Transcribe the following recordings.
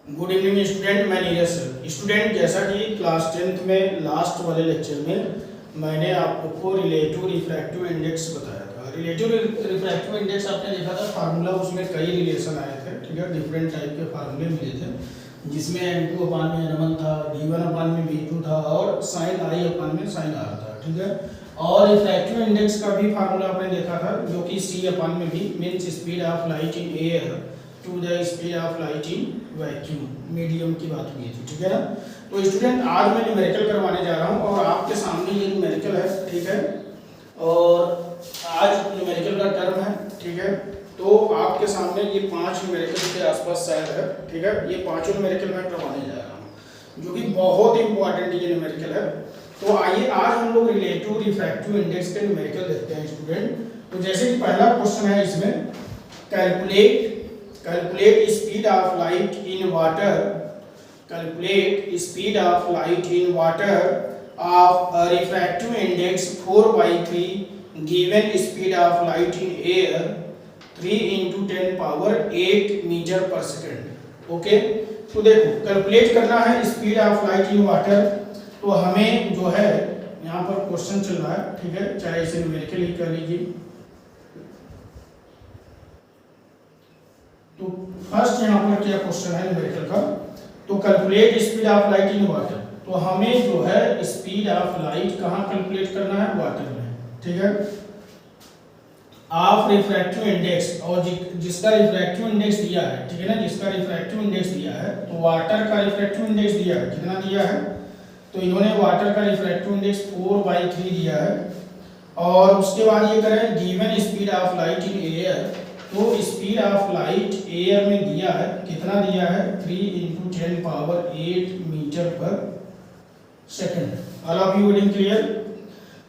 Good evening student, मैं Neeraj sir. Student, जैसा कि क्लास 10th में लास्ट वाले लेक्चर में मैंने आपको रिलेटिव रिफ्रैक्टिव इंडेक्स बताया था। रिलेटिव रिफ्रैक्टिव इंडेक्स आपने देखा था फार्मूला, उसमें कई रिलेशन आए थे, ठीक है। डिफरेंट टाइप के फार्मूले मिले थे जिसमें n2/n1 था, d1/v2 था और sin i/sin r था, ठीक है। और रिफ्रैक्टिव इंडेक्स का भी फार्मूला आपने देखा था जो कि c/v means speed of light in air to the speed of light in vacuum, medium की बात हुई थी, ठीक है ना। तो स्टूडेंट, आज मैं न्यूमेरिकल करवाने जा रहा हूँ और आपके सामने ये न्यूमेरिकल है, ठीक है। और आज न्यूमेरिकल का टर्म है, ठीक है। तो आपके सामने ये 5 न्यूमेरिकल के आसपास शायद है, ठीक है। ये 5 न्यूमेरिकल मैं करवाने जा रहा हूँ जो कि बहुत इंपॉर्टेंट ये न्यूमेरिकल है। तो आइए आज हम लोग रिलेटिव रिफ्रैक्टिव इंडेक्स के न्यूमेरिकल देखते हैं स्टूडेंट। तो जैसे कि पहला क्वेश्चन है इसमें, calculate speed of light in water, calculate speed of light in water of a refractive index 4/3 given speed of light in air 3 into 10 power 8 metre पर सेकेंड। ओके, तो देखो कैलकुलेट करना है speed of light in water. तो हमें जो है यहाँ पर क्वेश्चन चल रहा है, ठीक है, चाहे इसे न्यूमेरिकल ही कर लीजिए। तो फर्स्ट यहाँ पर क्या क्वेश्चन है न्यूमेरिकल का, तो calculate speed of light in water. तो हमें जो है स्पीड ऑफ लाइट कहाँ कैलकुलेट करना है, वाटर में, ठीक है। ऑफ रिफ्रैक्टिव इंडेक्स, और जिसका रिफ्रैक्टिव इंडेक्स दिया है, ठीक है ना, जिसका रिफ्रैक्टिव इंडेक्स दिया है, तो वाटर का रिफ्रैक्टिव इंडेक्स दिया है, कितना दिया है, तो इन्होंने वाटर का रिफ्रैक्टिव इंडेक्स 4/3 दिया है। और उसके बाद ये करें given speed of light in air, तो स्पीड ऑफ लाइट एयर में दिया है, कितना दिया है, 3 into 10 power 8 मीटर पर second. All of you reading clear.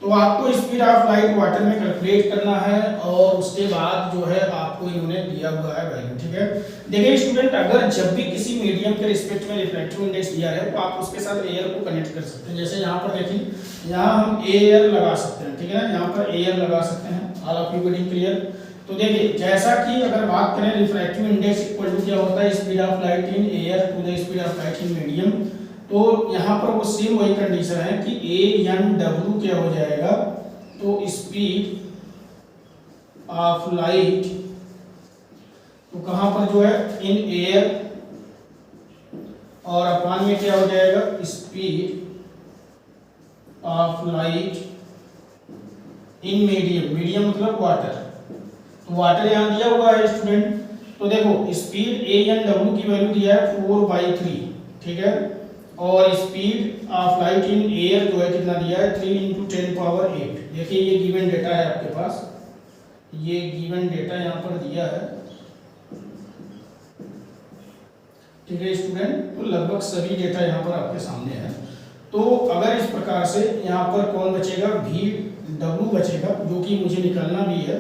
तो आपको स्पीड ऑफ लाइट वाटर में कैलकुलेट करना है और उसके बाद जो है आपको इन्होंने दिया हुआ है वैल्यू, ठीक है। देखिए स्टूडेंट, अगर जब भी किसी मीडियम के रिस्पेक्ट में रिफ्रैक्टिव इंडेक्स दिया है तो आप उसके साथ एयर को कनेक्ट कर सकते हैं। जैसे यहाँ पर देखिए, यहाँ हम एयर लगा सकते हैं, ठीक है ना, यहाँ पर एयर लगा सकते हैं। All of you reading clear. तो देखिए, जैसा कि अगर बात करें रिफ्रैक्टिव इंडेक्स इक्वल टू क्या होता है, speed of light in air to the speed of light in medium. तो यहाँ पर वो सेम वही कंडीशन है कि ANW क्या हो जाएगा, तो स्पीड ऑफ लाइट, तो कहाँ पर जो है इन एयर, और अपान में क्या हो जाएगा, speed of light in medium. Medium मतलब वाटर, तो वाटर यहाँ दिया हुआ है स्टूडेंट। तो देखो स्पीड ANW की वैल्यू दिया है 4/3, ठीक है। और speed of light in air जो है कितना दिया है, 3 into 10 power 8। देखिए ये गिवन डेटा है आपके पास, ये गिवन डेटा यहाँ पर दिया है, ठीक है स्टूडेंट। तो लगभग सभी डेटा यहाँ पर आपके सामने है। तो अगर इस प्रकार से यहाँ पर कौन बचेगा, VW बचेगा, जो कि मुझे निकालना भी है।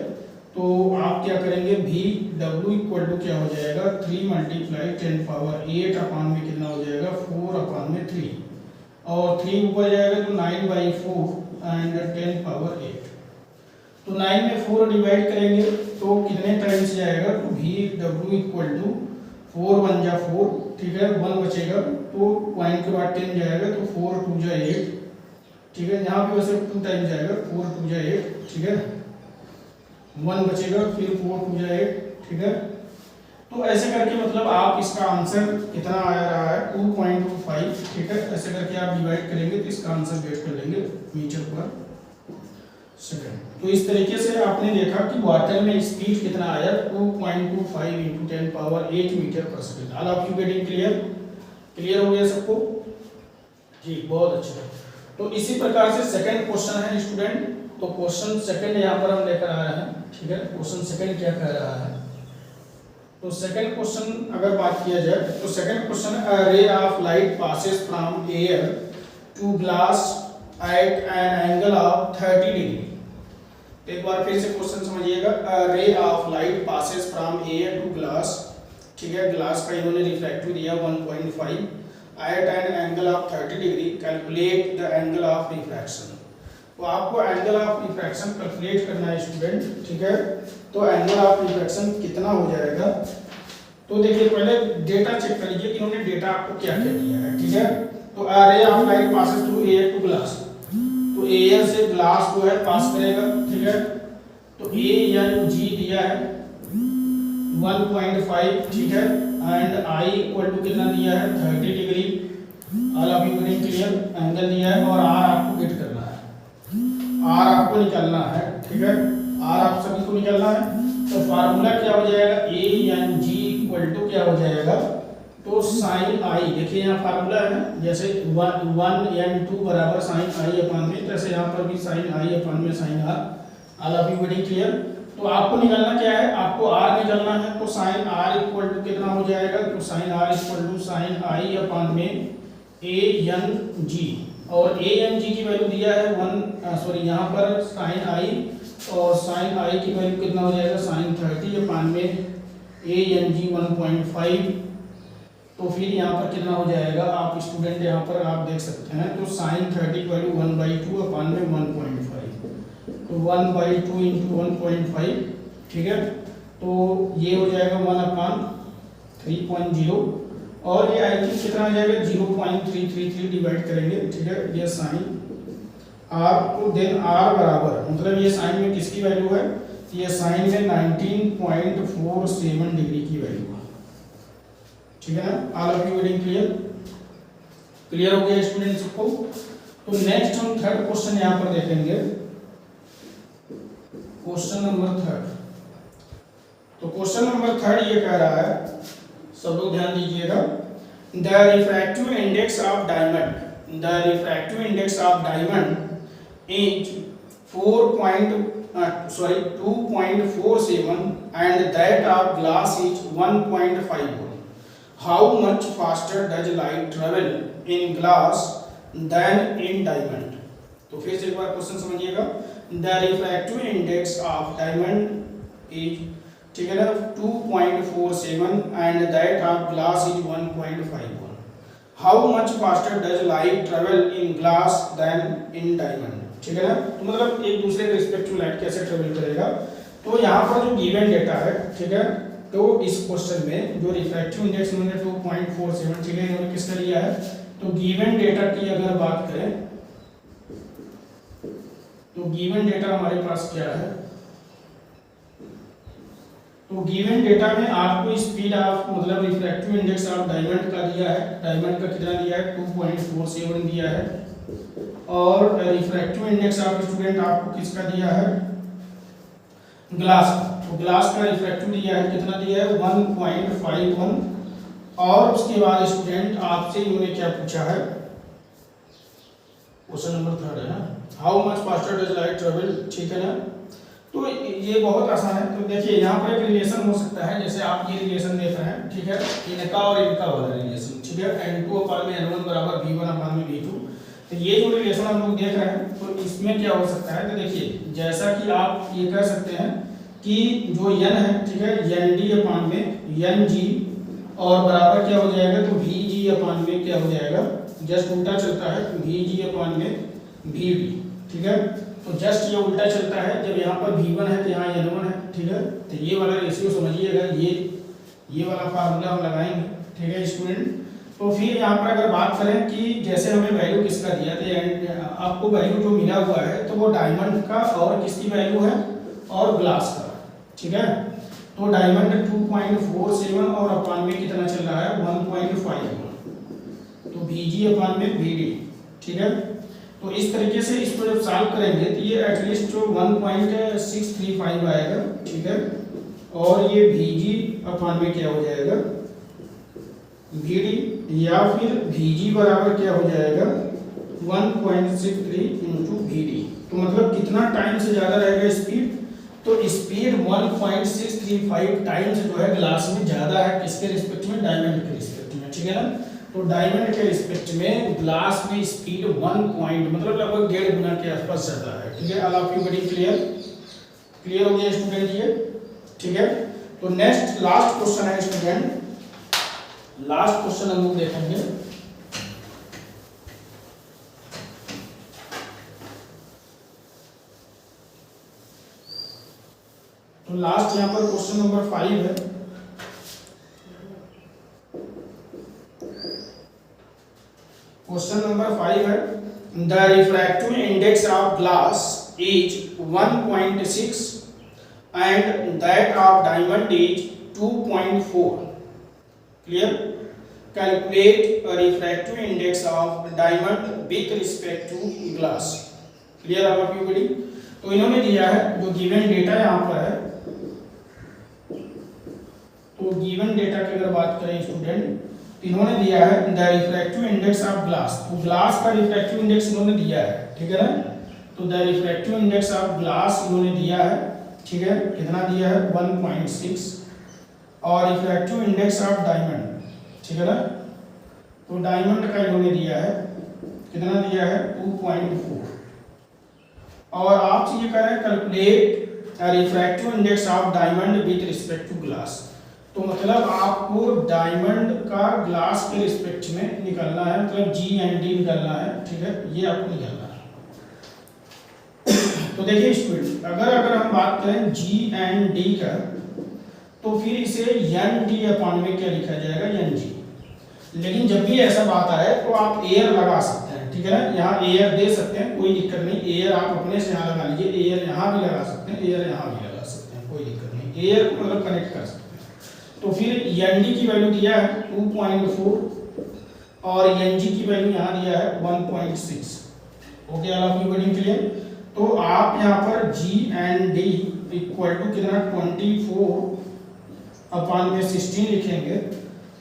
तो आप क्या करेंगे, VW इक्वल टू क्या हो जाएगा, 3 × 10 power 8 अपान में कितना हो जाएगा, 4/3, और 3 ऊपर जाएगा तो 9/4 एंड 10 power 8। तो 9 में 4 डिवाइड करेंगे तो कितने टाइम्स जाएगा, तो VW इक्वल टू 4 1 जा 4, ठीक है, 1 बचेगा तो पॉइंट के बाद 10 जाएगा तो 4 2 जा 8, ठीक है। यहाँ पे वैसे 2 टाइम जाएगा, 4 2 जा 8, ठीक है, 1 बचेगा, फिर 4 2 जा 8, ठीक है। तो ऐसे करके मतलब आप इसका आंसर कितना आ रहा है, 2.25, ठीक है। ऐसे करके आप डिवाइड करेंगे तो इसका आंसर गेट कर लेंगे मीटर पर सेकेंड। तो इस तरीके से आपने देखा कि वाटर में स्पीड कितना आया, 2.25 into 10 power 8 मीटर पर second. All of you getting clear. Clear हो गया सबको जी, बहुत अच्छा। तो इसी प्रकार से सेकंड क्वेश्चन है स्टूडेंट। तो क्वेश्चन सेकंड यहाँ पर हम लेकर आ रहे हैं, ठीक है। क्वेश्चन सेकंड क्या कह रहा है, तो सेकंड क्वेश्चन अगर बात किया जाए तो second question, a ray of light passes from air to glass at an angle of 30 degree. तो एक बार फिर से क्वेश्चन समझिएगा, a ray of light passes from air to glass, ठीक है। ग्लास का इन्होंने रिफ्रैक्टिव दिया 1.5 at an angle of 30 degree, calculate the angle of refraction. तो आपको एंगल ऑफ रिफ्रैक्शन कैलकुलेट करना है स्टूडेंट, ठीक है। तो एंगल ऑफ रिफ्रैक्शन कितना हो जाएगा, तो देखिए पहले डेटा चेक कर लीजिए कि इन्होंने डेटा आपको क्या क्या दिया है, ठीक है। तो a ray of light passes through air to glass, तो एयर से ग्लास जो है पास करेगा, ठीक है। तो ए एन जी दिया है 1.5, ठीक है, एंड आई इक्वल टू कितना दिया है 30 degree, all of you very clear, angle दिया है, और आर आपको गेट करना है, आर आपको निकालना है, ठीक है, आर आप सभी को निकालना है। तो फार्मूला क्या हो जाएगा, A N G equal to क्या हो जाएगा, तो साइन आई, देखिए यहाँ फार्मूला है ना, जैसे 1n2 बराबर साइन आई अपान में, जैसे यहाँ पर भी साइन आई अपान में sine r, all of you very clear. तो आपको निकालना क्या है, आपको आर निकालना है, तो साइन आर इक्वल टू कितना हो जाएगा, तो sine R equal to sine I upon में ए एन जी, और ए एन जी की वैल्यू दिया है 1, सॉरी यहाँ पर साइन आई, और साइन आई की वैल्यू कितना हो जाएगा साइन 30 अपान में ए एन जी 1.5। तो फिर यहाँ पर कितना हो जाएगा, आप स्टूडेंट यहाँ पर आप देख सकते हैं, तो साइन 30 की वैल्यू 1/2 अपान में 1.5, तो 1/2 इंटू 1.5, ठीक है। तो ये हो जाएगा 1 अपान 3.0, और ये आई थिंक कितना आ जाएगा 0.333 डिवाइड करेंगे, ठीक है, ये साइन आर, तो देन आर बराबर, मतलब ये साइन में किसकी वैल्यू है, ये साइन में 19.47 डिग्री की वैल्यू है, ठीक है ना, all of you very clear, clear हो गया स्टूडेंट्स को। तो नेक्स्ट हम थर्ड क्वेश्चन यहाँ पर देखेंगे, क्वेश्चन नंबर थर्ड। तो क्वेश्चन नंबर थर्ड ये कह रहा है, सब लोग ध्यान दीजिएगा, the refractive index of diamond, the refractive index of diamond is 2.47 and that of glass is 1.51. How much faster does light travel in glass than in diamond? तो फिर से एक बार क्वेश्चन समझिएगा, the refractive index of diamond is, ठीक है ना, 2.47 and that of glass is 1.51. How much faster does light travel in glass than in diamond? ठीक है ना, तो मतलब एक दूसरे के रिस्पेक्ट में लाइट कैसे ट्रेवल करेगा। तो यहाँ पर जो गिवन डेटा है, ठीक है, तो इस क्वेश्चन में जो रिफ्रैक्टिव इंडेक्स उन्होंने 2.47, ठीक है, इन्होंने किसका लिया है, तो गिवन डेटा की अगर बात करें, तो गिवन डेटा हमारे पास क्या है, तो गिवन डेटा में आपको स्पीड ऑफ, मतलब रिफ्रैक्टिव इंडेक्स ऑफ डायमंड का दिया है, डायमंड का कितना दिया है 2.47 दिया है, और रिफ्रैक्टिव इंडेक्स ऑफ स्टूडेंट आपको किसका दिया है, ग्लास का, तो ग्लास का रिफ्रैक्टिव दिया है, कितना दिया है 1.51, और उसके बाद स्टूडेंट आपसे इन्होंने क्या पूछा है, क्वेश्चन नंबर थर्ड है ना, how much faster does light travel, ठीक है ना। तो ये बहुत आसान है, तो देखिए यहाँ पर एक रिलेशन हो सकता है, जैसे आप ये रिलेशन देख रहे हैं, ठीक है, इनका और इनका वाला रिलेशन, ठीक है, n2 अपान में n1 बराबर v1 अपान में v2, तो ये जो रिलेशन हम लोग देख रहे हैं, तो इसमें क्या हो सकता है, तो देखिए जैसा कि आप ये कह सकते हैं कि जो n है, ठीक है, nd अपान में ng, और बराबर क्या हो जाएगा, तो vg अपान में क्या हो जाएगा, जस्ट उल्टा चलता है, vg अपान में vd, ठीक है, तो जस्ट ये उल्टा चलता है, जब यहाँ पर v1 है तो यहाँ n1 है, ठीक है, तो ये वाला रेशियो समझिएगा, ये वाला फार्मूला हम लगाएंगे, ठीक है स्टूडेंट। तो फिर यहाँ पर अगर बात करें कि जैसे हमें वैल्यू किसका दिया था, आपको वैल्यू जो मिला हुआ है, तो वो डायमंड का और किसकी वैल्यू है, और ग्लास का, ठीक है, तो डायमंड 2.47 और अपान में कितना चल रहा है 1.51, तो Vg अपान में Vd, ठीक है। तो इस तरीके से इसको जब सॉल्व करेंगे तो ये एटलीस्ट जो 1.635 आएगा, ठीक है, और ये Vg अपान में क्या हो जाएगा Vd, या फिर Vg बराबर क्या हो जाएगा 1.63 इंटू Vd, तो मतलब कितना टाइम से ज़्यादा रहेगा स्पीड, तो स्पीड 1.635 टाइम्स जो है ग्लास में ज़्यादा है, किसके रिस्पेक्ट में, डायमंड के रिस्पेक्ट में, ठीक है ना। तो डायमंड के रिस्पेक्ट में ग्लास में स्पीड 1 मतलब लगभग 1.5 गुना के आसपास ज़्यादा है, ठीक है, all of you very clear, clear हो गया स्टूडेंट ये, ठीक है। तो नेक्स्ट लास्ट क्वेश्चन है स्टूडेंट, लास्ट क्वेश्चन हम लोग देखेंगे, तो लास्ट यहाँ पर क्वेश्चन नंबर 5 है, क्वेश्चन नंबर 5 है, the refractive index of glass is 1.6 and that of diamond is 2.4. Clear? Calculate a refractive index of diamond with respect to glass. Clear आप everybody? तो इन्होंने दिया है जो गिवन डेटा यहाँ पर है, तो गिवन डेटा की अगर बात करें स्टूडेंट, इन्होंने दिया है the refractive index of glass, तो ग्लास का रिफ्रैक्टिव इंडेक्स इन्होंने दिया है, ठीक है ना। तो the refractive index of glass इन्होंने दिया है, ठीक है, कितना दिया है 1.6, और रिफ्रैक्टिव इंडेक्स ऑफ डायमंड, ठीक है ना, तो डायमंड का इन्होंने दिया है, कितना दिया है 2.4, और आपसे ये कह रहे हैं calculate refractive index of diamond with respect to glass. तो मतलब आपको डायमंड का ग्लास के रिस्पेक्ट में निकालना है, मतलब जी एंड डी निकालना है, ठीक है, ये आपको निकालना है। तो देखिए स्टूडेंट, अगर हम बात करें जी एंड डी का, तो फिर इसे एन डी अपॉन में क्या लिखा जाएगा, एन जी। लेकिन जब भी ऐसा बात आए तो आप एयर लगा सकते हैं, ठीक है ना, यहाँ एयर दे सकते हैं, कोई दिक्कत नहीं, एयर आप अपने से यहाँ लगा लीजिए, एयर यहाँ भी लगा सकते हैं, एयर यहाँ भी लगा सकते हैं, कोई दिक्कत नहीं, एयर को मतलब कनेक्ट कर सकते हैं। तो फिर एन डी की वैल्यू दिया है 2.4 और एन जी की वैल्यू यहाँ दिया है 1.6। Okay, all of you getting clear? तो आप यहाँ पर जी एंड डी इक्वल टू कितना 24 अपॉन में 16 लिखेंगे,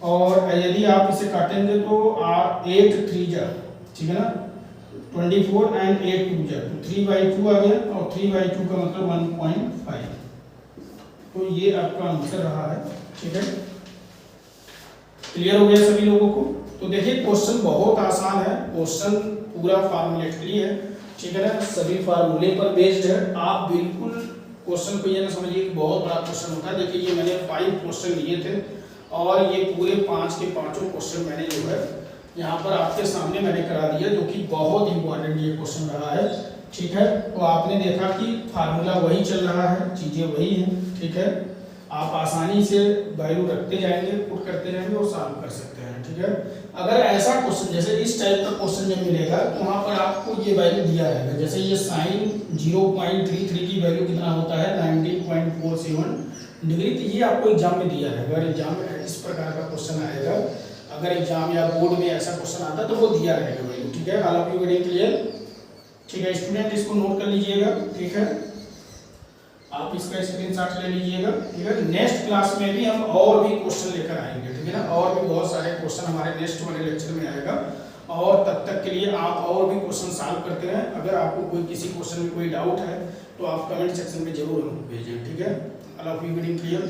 और यदि आप इसे काटेंगे तो आप 8 3 जा, ठीक है ना, 24 एंड 8 2 जा, तो 3/2 आ गया, और 3/2 का मतलब 1.5। तो ये आपका आंसर रहा है, ठीक है। क्लियर हो गया सभी लोगों को? तो देखिए क्वेश्चन बहुत आसान है, क्वेश्चन पूरा फॉर्मूलेटरी है, ठीक है ना, सभी फार्मूले पर बेस्ड है। आप बिल्कुल क्वेश्चन को ये ना समझिए कि बहुत बड़ा क्वेश्चन होता है। देखिए ये मैंने 5 क्वेश्चन लिए थे, और ये पूरे 5 के 5 क्वेश्चन मैंने जो है यहाँ पर आपके सामने मैंने करा दिया, जो कि बहुत इंपॉर्टेंट ये क्वेश्चन रहा है, ठीक है। तो आपने देखा कि फार्मूला वही चल रहा है, चीज़ें वही हैं, ठीक है। आप आसानी से वैल्यू रखते जाएंगे, पुट करते जाएंगे और सॉल्व कर सकते हैं, ठीक है। अगर ऐसा क्वेश्चन जैसे इस टाइप का क्वेश्चन जब मिलेगा तो वहाँ पर आपको ये वैल्यू दिया रहेगा, जैसे ये साइन 0.33 की वैल्यू कितना होता है 19.47 डिग्री, तो ये आपको एग्जाम में दिया रहेगा। अगर एग्जाम में इस प्रकार का क्वेश्चन आएगा, अगर एग्जाम या बोर्ड में ऐसा क्वेश्चन आता है तो वो दिया रहेगा वैल्यू, ठीक है। All of you getting clear? ठीक है स्टूडेंट, इसको नोट कर लीजिएगा, ठीक है, आप इसका स्क्रीनशॉट ले लीजिएगा, ठीक है। नेक्स्ट क्लास में भी हम और भी क्वेश्चन लेकर आएंगे, ठीक है ना, और भी बहुत सारे क्वेश्चन हमारे नेक्स्ट वाले लेक्चर में आएगा, और तब तक के लिए आप और भी क्वेश्चन सॉल्व करते रहें। अगर आपको कोई किसी क्वेश्चन में कोई डाउट है तो आप कमेंट सेक्शन में जरूर हमको भेजें, ठीक है। All of you getting clear?